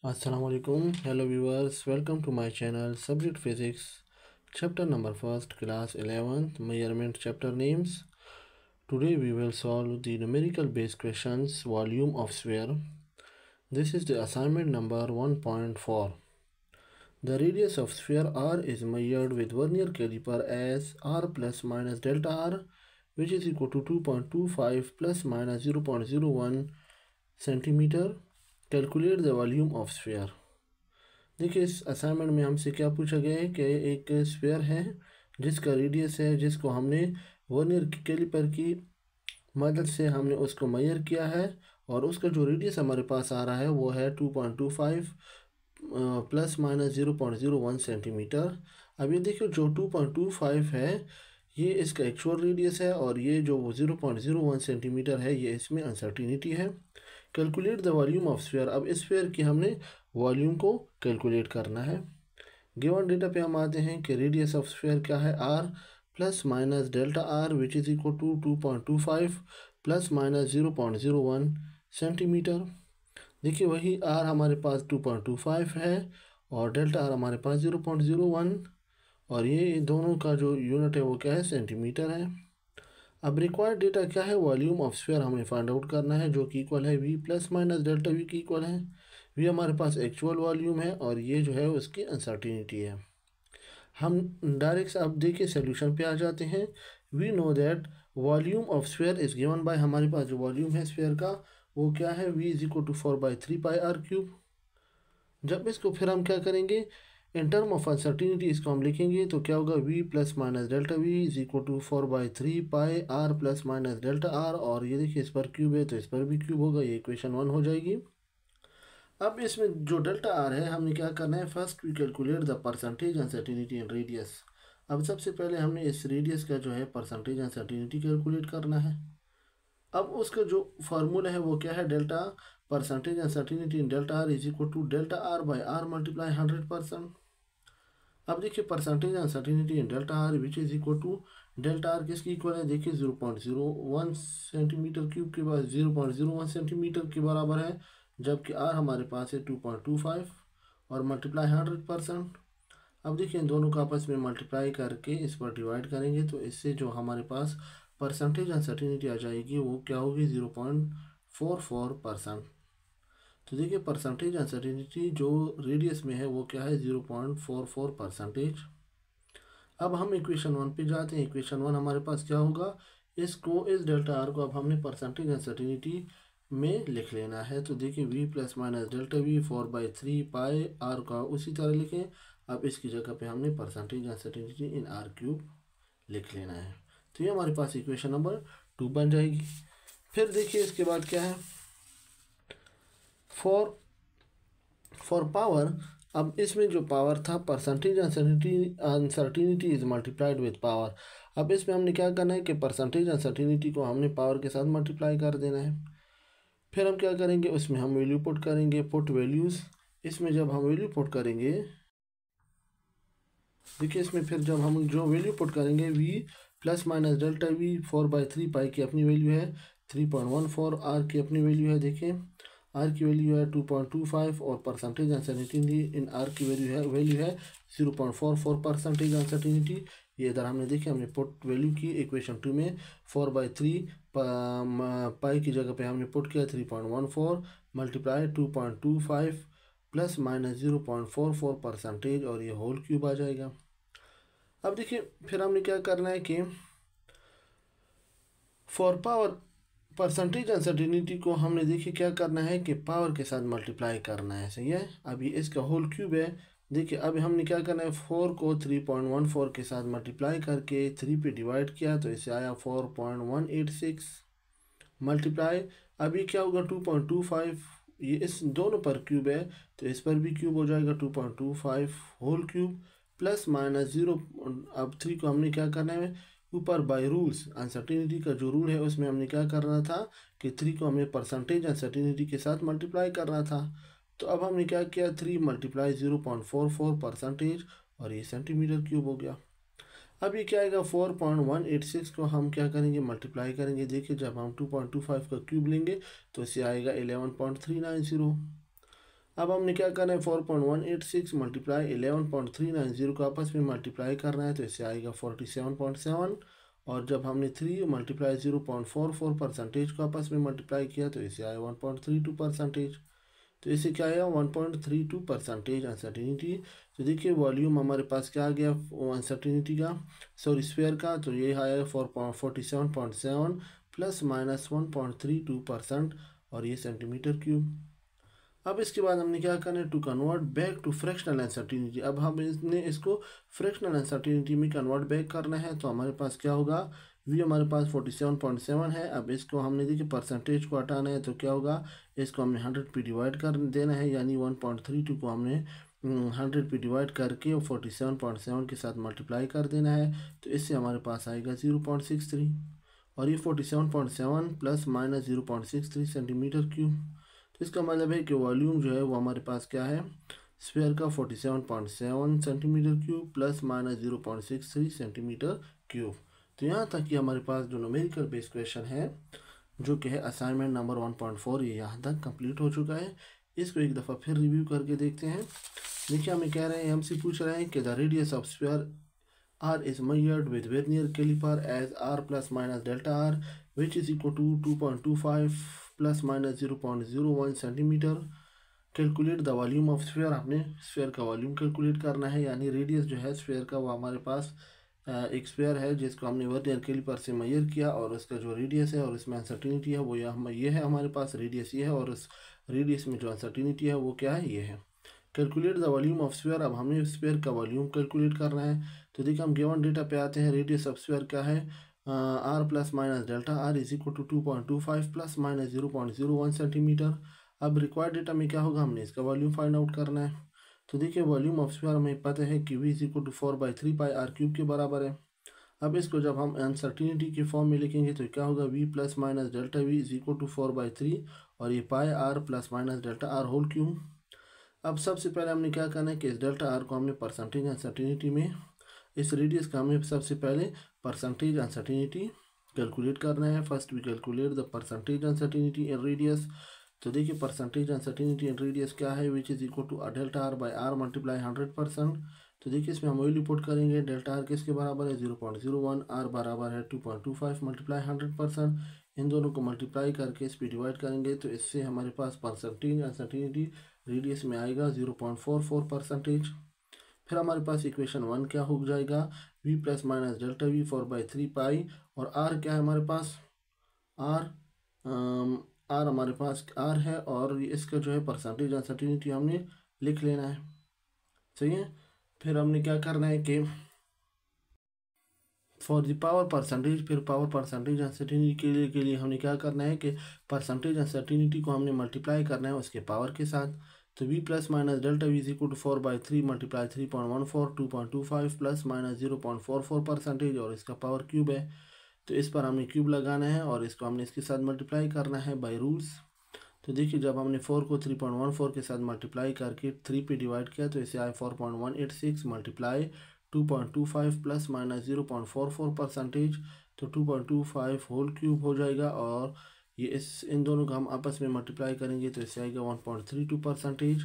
Assalamualaikum. Hello viewers. Welcome to my channel Subject Physics. Chapter number first, class 11th, measurement chapter names. Today we will solve the numerical based questions volume of sphere. This is the assignment number 1.4. The radius of sphere R is measured with vernier caliper as R plus minus delta R, which is equal to 2.25 plus minus 0.01 centimeter. Calculate the volume of sphere. देखिए इस assignment में हमसे क्या पूछा गया है कि एक स्फीयर है जिसका रेडियस है, जिसको हमने वर्नियर कैलिपर की मदद से हमने उसको मेजर किया है और उसका जो रेडियस हमारे पास आ रहा है वो है 2.25 प्लस माइनस 0.01 सेंटीमीटर। अब ये देखिए जो 2.25 है ये इसका एक्चुअल रेडियस है और ये जो 0.01 सेंटीमीटर है ये इसमें अनसर्टिनिटी है। Calculate the volume of sphere. अब इस स्फीयर की हमने वॉल्यूम को कैलकुलेट करना है। गिवन डेटा पे हम आते हैं कि रेडियस ऑफ स्फीयर क्या है, R plus minus delta R which is equal to 2.25 plus minus 0.01 centimetre. देखिए वही आर हमारे पास 2.25 है और डेल्टा आर हमारे पास 0.01 और ये दोनों का जो यूनिट है वो क्या है, सेंटीमीटर है। अब रिक्वायर्ड डेटा क्या है, वॉल्यूम ऑफ स्फीयर हमें फाइंड आउट करना है जो कि इक्वल है V plus minus delta V की इक्वल है। वी हमारे पास एक्चुअल वॉल्यूम है और ये जो है उसकी अनसर्टिनिटी है। हम डायरेक्ट अब देखिए सोल्यूशन पे आ जाते हैं। We know that volume of sphere is given by, हमारे पास जो वॉल्यूम है स्फीयर का वो क्या है, V is equal to 4/3 pi R cube. जब इसको फिर हम क्या करेंगे, इन टर्म ऑफ अनसर्टिनिटी इसको हम लिखेंगे तो क्या होगा, V plus minus delta V is equal to 4/3 pi R plus minus delta R. और ये देखिए इस पर क्यूब है तो इस पर भी क्यूब होगा, ये इक्वेशन 1 हो जाएगी। अब इसमें जो डेल्टा आर है हमने क्या करना है, first we calculate the percentage uncertainty in radius. अब सबसे पहले हमने इस रेडियस का जो है परसेंटेज अनसर्टिनिटी कैलकुलेट करना है। अब उसका जो फार्मूला है वो क्या है, delta percentage uncertainty in delta R is equal to delta R by R multiply 100%। अब देखिए percentage uncertainty in delta R which is equal to delta R किसकी इक्वल है, देखिए 0.01 सेंटीमीटर क्यूब के बाद 0.01 सेंटीमीटर के बराबर है, जबकि आर हमारे पास है 2.25 और मल्टीप्लाई 100%। अब देखिए इन दोनों को आपस में मल्टीप्लाई करके इस पर डिवाइड करेंगे तो इससे जो हमारे पास परसेंटेज अनसर्टिनिटी आ जाएगी वो क्या होगी, 0.44%। तो देखिए परसेंटेज अनसर्टिनिटी जो रेडियस में है वो क्या है, 0.44%। अब हम इक्वेशन 1 पे जाते हैं। इक्वेशन 1 हमारे पास क्या होगा, इसको इस डेल्टा आर को अब हमने परसेंटेज अनसर्टिनिटी में लिख लेना है। तो देखिए V plus minus delta V 4/3 pi R का उसी तरह लिखें। अब इसकी जगह पे हमने percentage uncertainty in R cube लिख लेना है। तो ये हमारे पास इक्वेशन नंबर 2 बन जाएगी। फिर देखिए इसके बाद क्या है, फॉर फॉर पावर। अब इसमें जो पावर था, percentage uncertainty is multiplied with power. अब इसमें हमने क्या करना है कि परसेंटेज अनसर्टिनिटी को हमने पावर के साथ मल्टीप्लाई कर देना है। फिर हम क्या करेंगे, उसमें हम वैल्यू पुट करेंगे, पुट वैल्यूज़। इसमें जब हम वैल्यू पुट करेंगे, देखिए इसमें फिर जब हम जो वैल्यू पुट करेंगे, V plus minus delta V 4/3 pi की अपनी वैल्यू है, 3.14 आर की अपनी वैल्यू है। देखिए आर की वैल्यू है 2.25 और परसेंटेज अनसर्टिनिटी इन आर की वैल्यू है 0.44 परसेंटेज अनसर्टिनिटी। ये इधर हमने देखिए हमने पुट वैल्यू की इक्वेशन 2 में 4/3 पाई की जगह पे हमने पुट किया 3.14 मल्टीप्लाई 2.25 प्लस माइनस 0.44 परसेंटेज और ये होल क्यूब आ जाएगा। अब देखिए फिर हमने क्या करना है कि फॉर पावर परसेंटेज अनसर्टिनिटी को हमने देखिए क्या करना है कि पावर के साथ मल्टीप्लाई करना है, सही है। अभी इसका होल क्यूब है। देखिए अब हमने क्या करना है, 4 को 3.14 के साथ मल्टीप्लाई करके 3 पे डिवाइड किया तो इसे आया 4.186 मल्टीप्लाई। अभी क्या होगा 2.25, ये इस दोनों पर क्यूब है तो इस पर भी क्यूब हो जाएगा 2.25 होल क्यूब प्लस माइनस 0। अब 3 को हमने क्या करना है, ऊपर बाय रूल्स अनसर्टिनिटी का जो रूल है उसमें हमने क्या करना था कि 3 को हमें परसेंटेज अनसर्टिनिटी के साथ मल्टीप्लाई करना था। तो अब हमने क्या किया, 3 मल्टीप्लाई 0.44 परसेंटेज और ये सेंटीमीटर क्यूब हो गया। अब ये क्या आएगा, 4.186 को हम क्या करेंगे, मल्टीप्लाई करेंगे। देखिए जब हम 2.25 का क्यूब लेंगे तो इससे आएगा 11.390। अब हमने क्या करना है, 4.186 मल्टीप्लाई 11.390 को आपस में मल्टीप्लाई करना है, तो इससे आएगा 47.7। और जब हमने 3 मल्टीप्लाई 0.44% को आपस में मल्टीप्लाई किया तो इससे आया 1.32%। तो इससे क्या आया, 1.32% अनसर्टिनिटी। तो देखिए वॉल्यूम हमारे पास क्या आ गया अनसर्टिनिटी का, सॉरी स्फीयर का, तो ये आया 47.7 प्लस माइनस 1.32%, और ये सेंटीमीटर क्यूब। अब इसके बाद हमने क्या करना है, to convert back to fractional uncertainty. अब हम इसको फ्रैक्शनल अनसर्टिनिटी में कन्वर्ट बैक करना है, तो हमारे पास क्या होगा, वी हमारे पास 47.7 है। अब इसको हमने देखिए परसेंटेज को हटाना है, तो क्या होगा, इसको हमने 100 पे डिवाइड कर देना है, यानी 1.32 को हमने 100 पे डिवाइड करके 47.7 के साथ मल्टीप्लाई कर देना है, तो इससे हमारे पास आएगा 0.63। और ये 47.7 प्लस माइनस 0.63 सेंटीमीटर क्यूब। तो इसका मतलब है कि वॉल्यूम जो है वो हमारे पास क्या है, स्फीयर का 47.7 centimetre cube plus minus 0.63 centimetre cube. तो यहाँ तक कि हमारे पास जो न्यूमेरिकल बेस क्वेश्चन है, जो कि है असाइनमेंट नंबर 1.4, ये यहाँ तक कंप्लीट हो चुका है। इसको एक दफ़ा फिर रिव्यू करके देखते हैं। देखिए हमें कह रहे हैं, हमसे पूछ रहे हैं कि the radius of sphere R is measured with vernier caliper as R plus minus delta R, which is equal to 2.25 plus minus 0.01 centimetre. Calculate the volume of sphere, आपने स्फीयर का वॉल्यूम कैलकुलेट करना है, यानी radius जो है sphere का वो हमारे पास एक स्फीयर है जिसको हमने वर्नियर कैलिपर से मेजर किया, और उसका जो रेडियस है और इसमें अनसर्टिनिटी है वो ये है हमारे पास, रेडियस ये है, और उस रेडियस में जो अनसर्टिनिटी है वो क्या है, ये है। Calculate the volume of sphere, अब हमें स्फीयर का वॉल्यूम कैलकुलेट करना है। तो देखिए हम गिवन डेटा पे आते हैं, रेडियस ऑफ स्फीयर क्या है, R plus minus delta R is equal to 2.25 plus minus 0.01 centimetre. अब रिक्वायर्ड डेटा में क्या होगा, हमने इसका वॉल्यूम फाइंड आउट करना है। तो देखिए वॉल्यूम ऑफ स्फीयर हमें पता है कि V is equal to 4/3 pi R cube के बराबर है। अब इसको जब हम अनसर्टिनिटी के फॉर्म में लिखेंगे तो क्या होगा, V plus minus delta V is equal to 4/3, और ये pi R plus minus delta R whole cube. अब सबसे पहले हमने क्या करना है कि इस डेल्टा आर को हमने परसेंटेज अनसर्टिनिटी में, इस रेडियस का हमें सबसे पहले परसेंटेज अनसर्टिनिटी कैलकुलेट करना है। First we calculate the percentage uncertainty in radius. तो देखिए परसेंटेज अनसर्टिनिटी इन रेडियस क्या है, which is equal to delta R by R multiply 100%। तो देखिए इसमें हम वही पुट करेंगे, डेल्टा आर किसके बराबर है, 0.01, आर बराबर है 2.25 मल्टीप्लाई 100%। इन दोनों को मल्टीप्लाई करके इस पर डिवाइड करेंगे, तो इससे हमारे पास परसेंटेज अनसर्टिनिटी रेडियस में आएगा 0.44%। फिर हमारे पास इक्वेशन 1 क्या हो जाएगा, v plus minus delta V 4/3 पाई, और r क्या है हमारे पास, r r हमारे पास r है, और इसका जो है परसेंटेज अनसर्टिनिटी हमने लिख लेना है, सही है। फिर हमने क्या करना है कि फॉर द पावर परसेंटेज, फिर पावर परसेंटेज अनसर्टिनिटी के लिए हमने क्या करना है कि परसेंटेज अनसर्टिनिटी को हमने मल्टीप्लाई करना है उसके पावर के साथ। तो v plus minus delta V is equal to 4/3 multiply 3.14 2.25 plus minus 0.44%, और इसका पावर क्यूब है। तो इस पर हमने क्यूब लगाना है और इसको हमने इसके साथ मल्टीप्लाई करना है बाई रूल्स। तो देखिए जब हमने 4 को 3.14 के साथ मल्टीप्लाई करके 3 पे डिवाइड किया तो इसे आए 4.186 मल्टीप्लाई 2.25 प्लस माइनस 0.44%, तो 2.25 होल क्यूब हो जाएगा, और ये इन दोनों का हम आपस में मल्टीप्लाई करेंगे तो इससे आएगा 1.32%।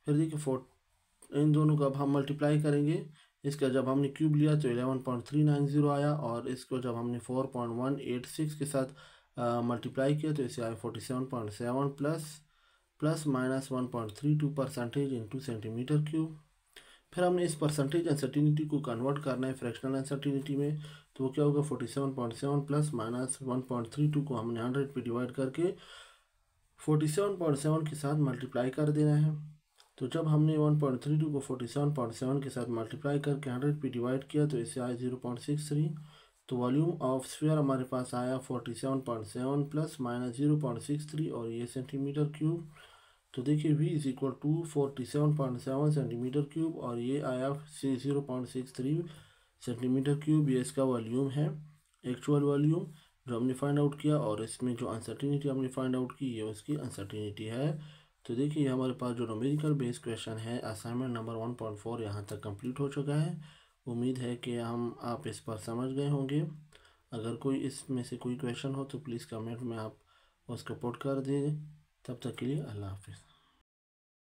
फिर देखिए इन दोनों का अब हम मल्टीप्लाई करेंगे, इसका जब हमने क्यूब लिया तो 11.390 आया, और इसको जब हमने 4.186 के साथ मल्टीप्लाई किया तो इसे आया 47.7 plus minus 1.32% into centimetre cube. फिर हमने इस परसेंटेज अनसर्टिनिटी को कन्वर्ट करना है फ्रैक्शनल अनसर्टिनिटी में, तो वो क्या होगा, 47.7 प्लस माइनस 1.32 को हमने 100 पे डिवाइड करके 47.7 के साथ मल्टीप्लाई कर देना है। तो जब हमने 1.32 को 47.7 के साथ मल्टीप्लाई करके 100 पे डिवाइड किया तो इससे आया 0.63। तो वॉल्यूम ऑफ स्फीयर हमारे पास आया 47.7 प्लस माइनस 0.63, और ये सेंटीमीटर क्यूब। तो देखिए v is equal to 47.7 centimetre cube, और ये आया 0.63 सेंटीमीटर क्यूब, ये इसका वॉल्यूम है, एक्चुअल वॉल्यूम जो हमने फाइंड आउट किया, और इसमें जो अनसर्टिनिटी हमने फाइंड आउट की ये उसकी अनसर्टिनिटी है। तो देखिए हमारे पास जो न्यूमेरिकल बेस क्वेश्चन है असाइनमेंट नंबर 1.4 यहाँ तक कंप्लीट हो चुका है। उम्मीद है कि आप इस पर समझ गए होंगे। अगर कोई इसमें से कोई क्वेश्चन हो तो प्लीज़ कमेंट में आप उसको पुट कर दें। तब तक के लिए अल्लाह हाफिज़।